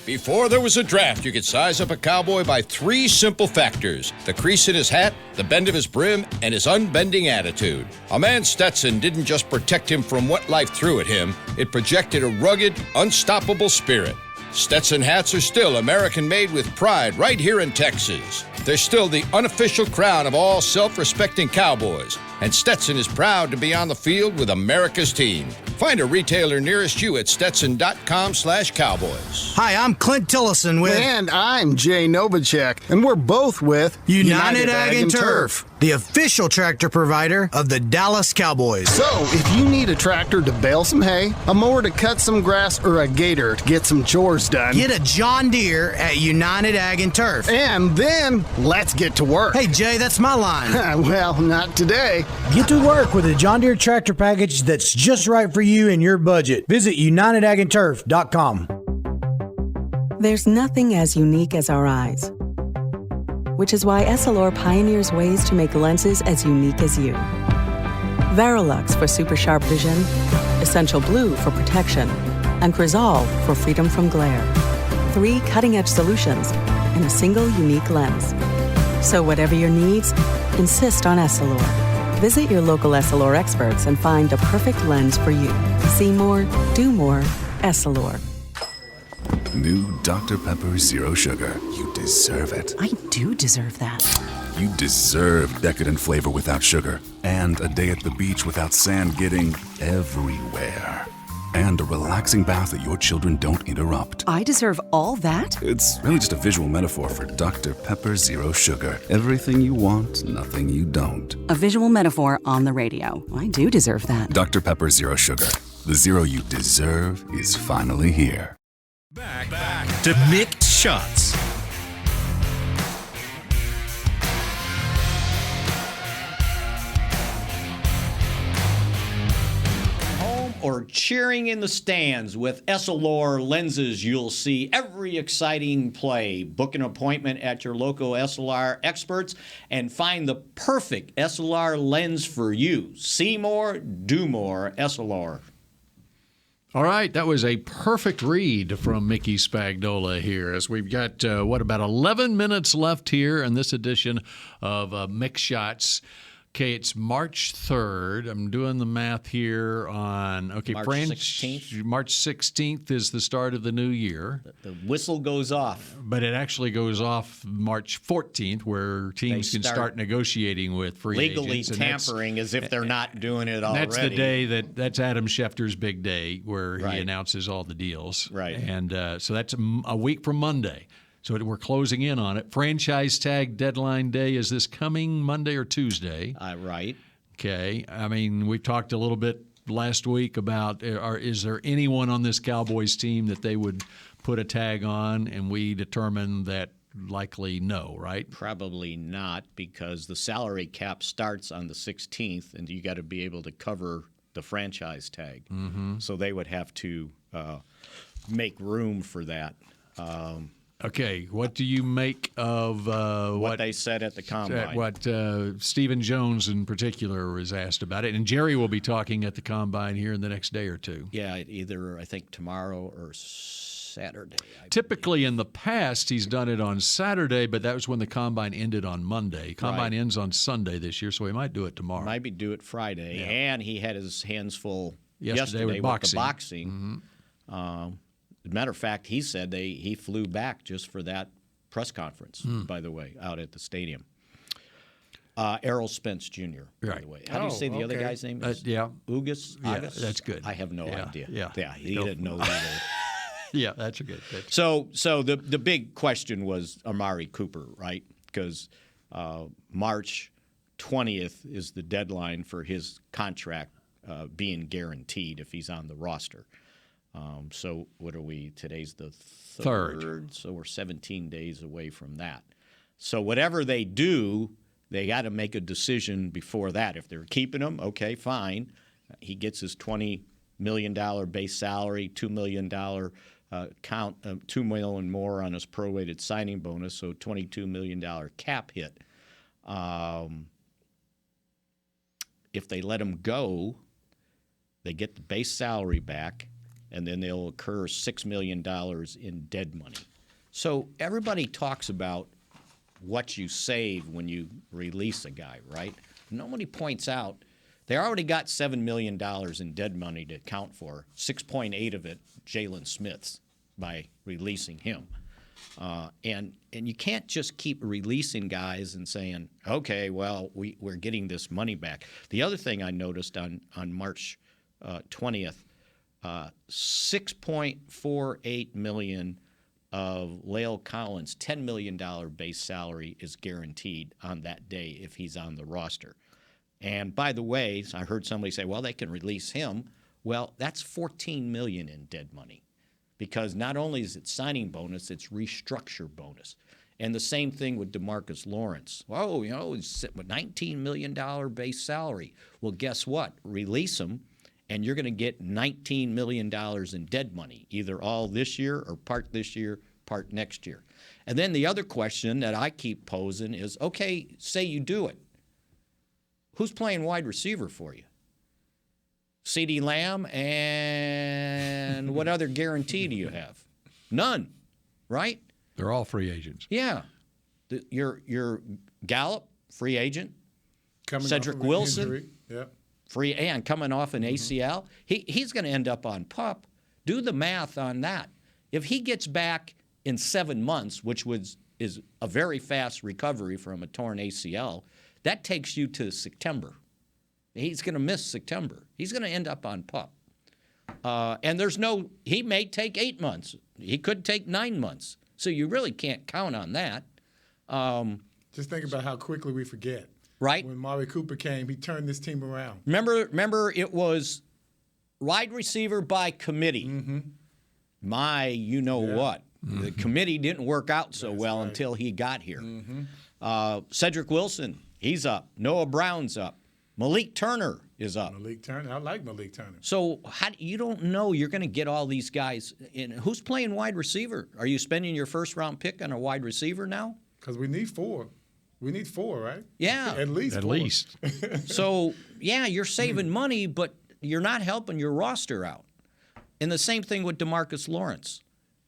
Before there was a draft, you could size up a cowboy by 3 simple factors: the crease in his hat, the bend of his brim, and his unbending attitude. A man's Stetson didn't just protect him from what life threw at him, it projected a rugged, unstoppable spirit. Stetson hats are still American-made with pride right here in Texas. They're still the unofficial crown of all self-respecting cowboys, and Stetson is proud to be on the field with America's team. Find a retailer nearest you at stetson.com/cowboys. Hi, I'm Clint Tillison with... And I'm Jay Novacek, and we're both with... United Ag and Turf, the official tractor provider of the Dallas Cowboys. So, if you need a tractor to bale some hay, a mower to cut some grass, or a gator to get some chores done... Get a John Deere at United Ag and Turf. And then, let's get to work. Hey, Jay, that's my line. Well, not today. Get to work with a John Deere tractor package that's just right for you and your budget. Visit UnitedAgAndTurf.com. There's nothing as unique as our eyes, which is why Essilor pioneers ways to make lenses as unique as you. Verilux for super sharp vision, Essential Blue for protection, and Crizal for freedom from glare. 3 cutting-edge solutions in a single unique lens. So whatever your needs, insist on Essilor. Visit your local Essilor experts and find the perfect lens for you. See more, do more, Essilor. New Dr. Pepper Zero Sugar. You deserve it. I do deserve that. You deserve decadent flavor without sugar. And a day at the beach without sand getting everywhere. And a relaxing bath that your children don't interrupt. I deserve all that? It's really just a visual metaphor for Dr. Pepper Zero Sugar. Everything you want, nothing you don't. A visual metaphor on the radio. I do deserve that. Dr. Pepper Zero Sugar. The zero you deserve is finally here. Back to Mick Shots. Or cheering in the stands with Essilor lenses, you'll see every exciting play. Book an appointment at your local Essilor experts and find the perfect Essilor lens for you. See more, do more, Essilor. All right, that was a perfect read from Mickey Spagnola here, as we've got, about 11 minutes left here in this edition of Mick Shots. Okay, it's March 3rd. I'm doing the math here on, March 16th. March 16th is the start of the new year. The whistle goes off. But it actually goes off March 14th, where teams can start negotiating with free legally agents. tampering as if they're not doing it already. That's the day that's Adam Schefter's big day, where he announces all the deals. Right. And so that's a week from Monday. So we're closing in on it. Franchise tag deadline day is this coming Monday or Tuesday. Right. Okay. I mean, we talked a little bit last week about is there anyone on this Cowboys team that they would put a tag on, and we determined that likely no, right? Probably not, because the salary cap starts on the 16th, and you got to be able to cover the franchise tag. Mm-hmm. So they would have to make room for that. Okay, what do you make of what they said at the Combine? What Stephen Jones in particular was asked about it, and Jerry will be talking at the Combine here in the next day or two. Yeah, either I think tomorrow or Saturday. Typically in the past he's done it on Saturday, but that was when the Combine ended on Monday. Combine ends on Sunday this year, so he might do it tomorrow. Maybe do it Friday. Yeah. And he had his hands full yesterday with the boxing. Mm-hmm. As a matter of fact, he said he flew back just for that press conference, by the way, out at the stadium. Errol Spence Jr., by the way. How do you say the other guy's name? Ugas? Yeah, that's good. I have no idea. Yeah, he didn't know either. Yeah, that's good. So the big question was Amari Cooper, right? Because March 20th is the deadline for his contract being guaranteed if he's on the roster. So what are we? Today's the 3rd. So we're 17 days away from that. So whatever they do, they got to make a decision before that. If they're keeping him, okay, fine. He gets his $20 million base salary, $2 million $2 million more on his prorated signing bonus, so $22 million cap hit. If they let him go, they get the base salary back, and then they'll incur $6 million in dead money. So everybody talks about what you save when you release a guy, right? Nobody points out they already got $7 million in dead money to account for, 6.8 of it Jalen Smith's by releasing him. And you can't just keep releasing guys and saying, okay, well, we're getting this money back. The other thing I noticed on March 20th, $6.48 million of La'el Collins' $10 million base salary is guaranteed on that day if he's on the roster. And by the way, I heard somebody say, well, they can release him. Well, that's $14 million in dead money, because not only is it signing bonus, it's restructure bonus. And the same thing with DeMarcus Lawrence. Whoa, he's with $19 million base salary. Well, guess what? Release him, and you're going to get $19 million in dead money, either all this year or part this year, part next year. And then the other question that I keep posing is, okay, say you do it. Who's playing wide receiver for you? CeeDee Lamb, and what other guarantee do you have? None, right? They're all free agents. Yeah. Your Gallup, free agent. Coming Cedric Wilson, injury. Yep. free and coming off an ACL. He's going to end up on PUP. Do the math on that. If he gets back in 7 months, which is a very fast recovery from a torn ACL, that takes you to September. He's going to miss September. He's going to end up on PUP. And he may take 8 months. He could take 9 months. So you really can't count on that. Just think about how quickly we forget. Right. When Amari Cooper came, he turned this team around. Remember it was wide receiver by committee. Mm-hmm. What. The committee didn't work out so well until he got here. Mm-hmm. Cedric Wilson, he's up. Noah Brown's up. Malik Turner is up. Malik Turner. I like Malik Turner. So you don't know you're going to get all these guys. Who's playing wide receiver? Are you spending your first-round pick on a wide receiver now? Because we need 4. We need 4, right? Yeah. At least 4. So, yeah, you're saving money, but you're not helping your roster out. And the same thing with DeMarcus Lawrence.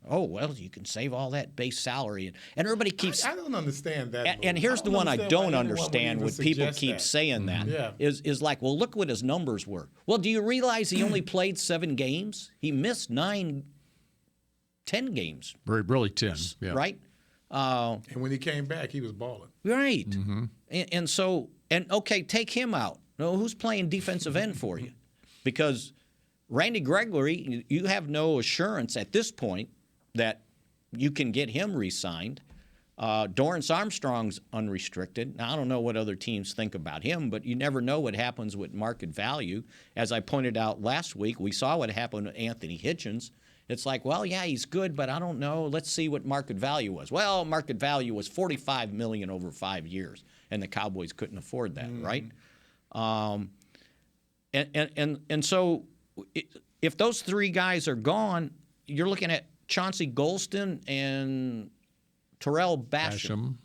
Oh, well, you can save all that base salary. And everybody keeps... I don't understand that. And here's the one I don't understand when people keep saying that. Yeah. Is like, well, look what his numbers were. Well, do you realize he only played 7 games? He missed 10 games. Really 10, yeah. Right? And when he came back, he was balling. Right. Mm-hmm. And so, okay, take him out. No, who's playing defensive end for you? Because Randy Gregory, you have no assurance at this point that you can get him re-signed. Dorrance Armstrong's unrestricted. Now, I don't know what other teams think about him, but you never know what happens with market value. As I pointed out last week, we saw what happened with Anthony Hitchens. It's like, well, yeah, he's good, but I don't know. Let's see what market value was. Well, market value was $45 million over 5 years, and the Cowboys couldn't afford that, right? And so if those 3 guys are gone, you're looking at Chauncey Golston and Terrell Basham.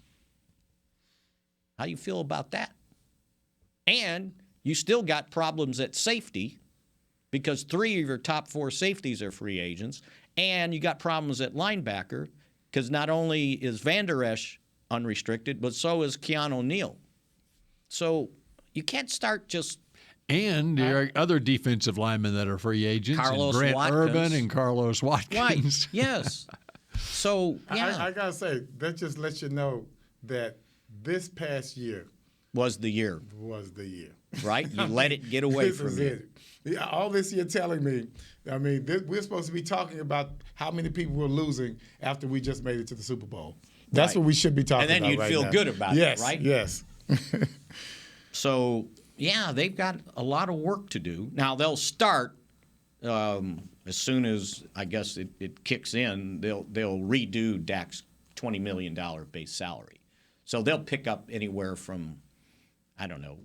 How do you feel about that? And you still got problems at safety because 3 of your top 4 safeties are free agents, and you got problems at linebacker because not only is Van Der Esch unrestricted, but so is Keanu Neal. So you can't start just... And there are other defensive linemen that are free agents. Carlos Grant Watkins. Urban and Carlos Watkins. Right, yes. So, yeah. I got to say, that just lets you know that this past year was the year. Right? You let it get away from you. Yeah, all this you're telling me, I mean, we're supposed to be talking about how many people we're losing after we just made it to the Super Bowl. That's what we should be talking about. And then you'd feel good about it, right? Yes. So, yeah, they've got a lot of work to do. Now, they'll start as soon as, I guess, it kicks in. They'll redo Dak's $20 million base salary. So they'll pick up anywhere from, I don't know,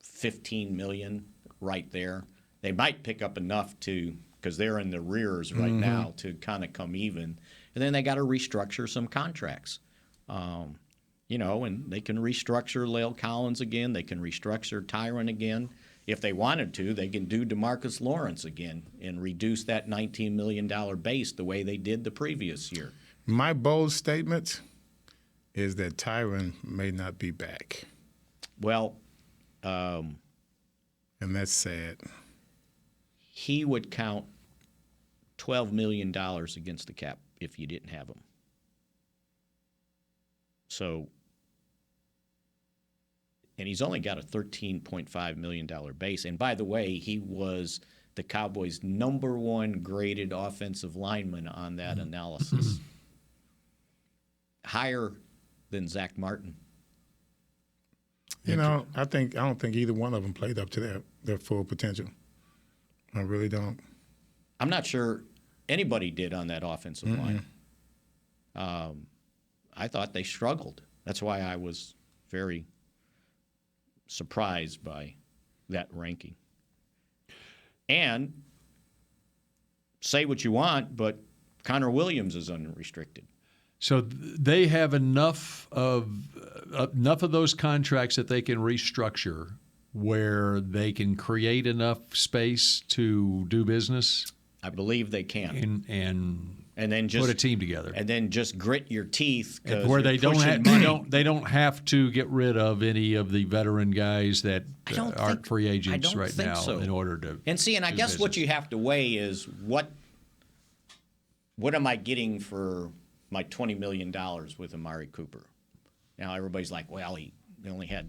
$15 million right there. They might pick up enough because they're in the rears right now, to kind of come even. And then they got to restructure some contracts. And they can restructure Lale Collins again. They can restructure Tyron again. If they wanted to, they can do DeMarcus Lawrence again and reduce that $19 million base the way they did the previous year. My bold statement is that Tyron may not be back. Well, and that's sad. He would count $12 million against the cap if you didn't have him. So, and he's only got a $13.5 million base. And by the way, he was the Cowboys' #1 graded offensive lineman on that analysis. Higher than Zach Martin. I don't think either one of them played up to their full potential. I really don't. I'm not sure anybody did on that offensive line. I thought they struggled. That's why I was very surprised by that ranking. And say what you want, but Connor Williams is unrestricted. So they have enough of those contracts that they can restructure where they can create enough space to do business. I believe they can. And then just put a team together. And then just grit your teeth. Where they don't have to get rid of any of the veteran guys that aren't free agents right now in order to. And I guess what you have to weigh is what am I getting for my $20 million with Amari Cooper? Now everybody's like, well, he only had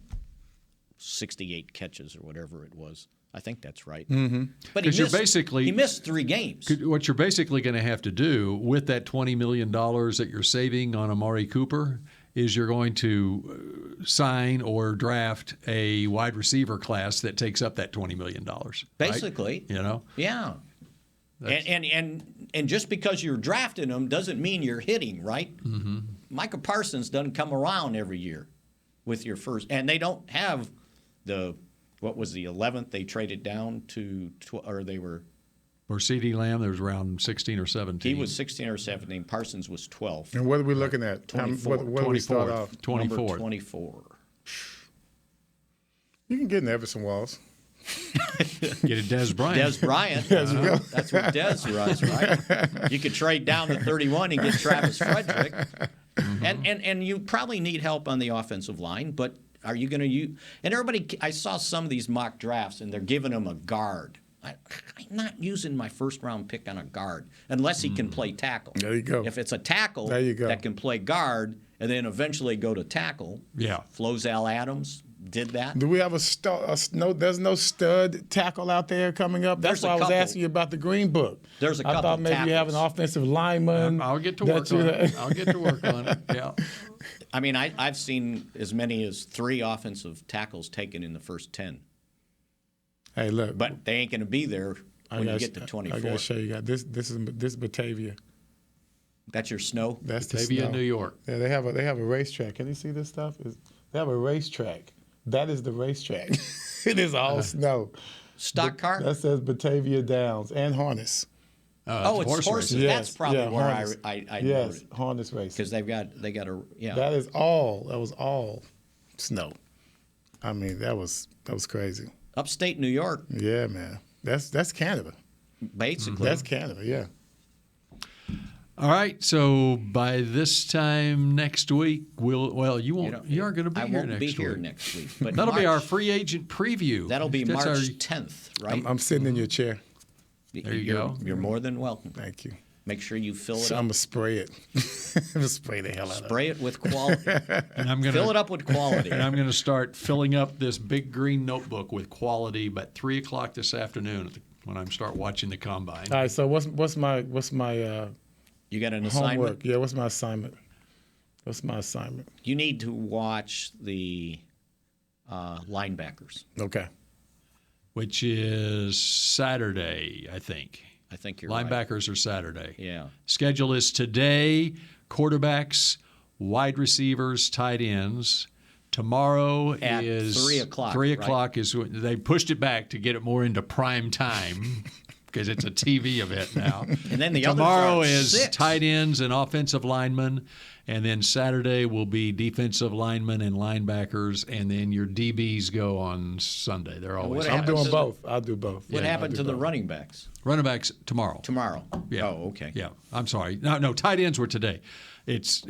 68 catches or whatever it was. I think that's right. Mm-hmm. But he missed 3 games. What you're basically going to have to do with that $20 million that you're saving on Amari Cooper is you're going to sign or draft a wide receiver class that takes up that $20 million. Basically. Right? Yeah. And just because you're drafting them doesn't mean you're hitting, right? Mm-hmm. Micah Parsons doesn't come around every year with your first. And they don't have what was the 11th they traded down to, or they were. Or CeeDee Lamb, there was around 16 or 17. He was 16 or 17. Parsons was 12. And what are we looking at? 24. What do we start off? 24. 24. You can get an Everson Walls. Get a Des Bryant. Des Bryant. That's what Des runs, right? You could trade down to 31 and get Travis Frederick. Mm-hmm. And you probably need help on the offensive line, but are you going to use – and everybody – I saw some of these mock drafts, and they're giving them a guard. I'm not using my first-round pick on a guard unless he can play tackle. There you go. If it's a tackle that can play guard and then eventually go to tackle, Flozell Adams did that. Do we have there's no stud tackle out there coming up? That's why I was asking you about the Green Book. There's a couple I thought maybe you have an offensive lineman. I'll get to work on it. I'll get to work on it, yeah. I mean, I've seen as many as 3 offensive tackles taken in the first 10. Hey, look. But they ain't going to be there when you get to 24. I got to show you guys. This is Batavia. That's your snow? That's the Batavia, snow. New York. Yeah, they have a racetrack. Can you see this stuff? They have a racetrack. That is the racetrack. It is all snow. Stock car? That says Batavia Downs and harness. It's horses. Yes, That's probably where harness. I yes, harness racing. Because they got a That was all snow. I mean, that was crazy. Upstate New York. Yeah, man. That's Canada. Basically. That's Canada, yeah. All right, so by this time next week, you aren't going to be here next week. I won't be here next week. But that'll be our free agent preview. That'll be March 10th, right? I'm sitting in your chair. There you go. You're more than welcome. Thank you. Make sure you fill it up. I'm going to spray it. I'm going to spray the hell out of it. Spray it with quality. And I'm gonna fill it up with quality. And I'm going to start filling up this big green notebook with quality by 3 o'clock this afternoon when I start watching the combine. All right, so what's my you got an homework? assignment? Yeah, what's my assignment? You need to watch the linebackers. Okay. Which is Saturday, I think. I think you're Linebackers are Saturday. Yeah. Schedule is today, quarterbacks, wide receivers, tight ends. Tomorrow At is 3 o'clock. 3 o'clock is when they pushed it back to get it more into prime time because it's a TV event now. And then the tomorrow others are is 6. tight ends and offensive linemen, and then Saturday will be defensive linemen and linebackers, and then your DBs go on Sunday. They're always. I'm doing both. I'll do both. What happened to the running backs? Running backs tomorrow. Tomorrow. Yeah. Oh, okay. Yeah. I'm sorry. No. Tight ends were today. It's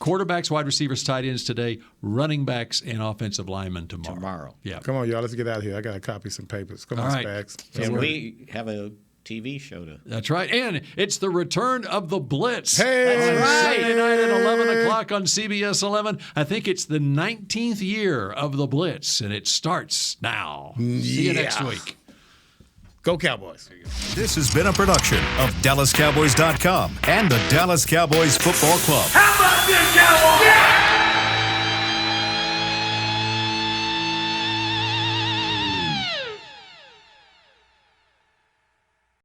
quarterbacks, wide receivers, tight ends today. Running backs and offensive linemen tomorrow. Yeah. Come on, y'all. Let's get out of here. I got to copy some papers. Come All on, right. Spags. And we have a TV show to. That's right. And it's the return of the Blitz. Hey! On That's right. Saturday night at 11 o'clock on CBS 11. I think it's the 19th year of the Blitz, and it starts now. See you next week. Go Cowboys. This has been a production of DallasCowboys.com and the Dallas Cowboys Football Club. How about this, Cowboys? Yeah!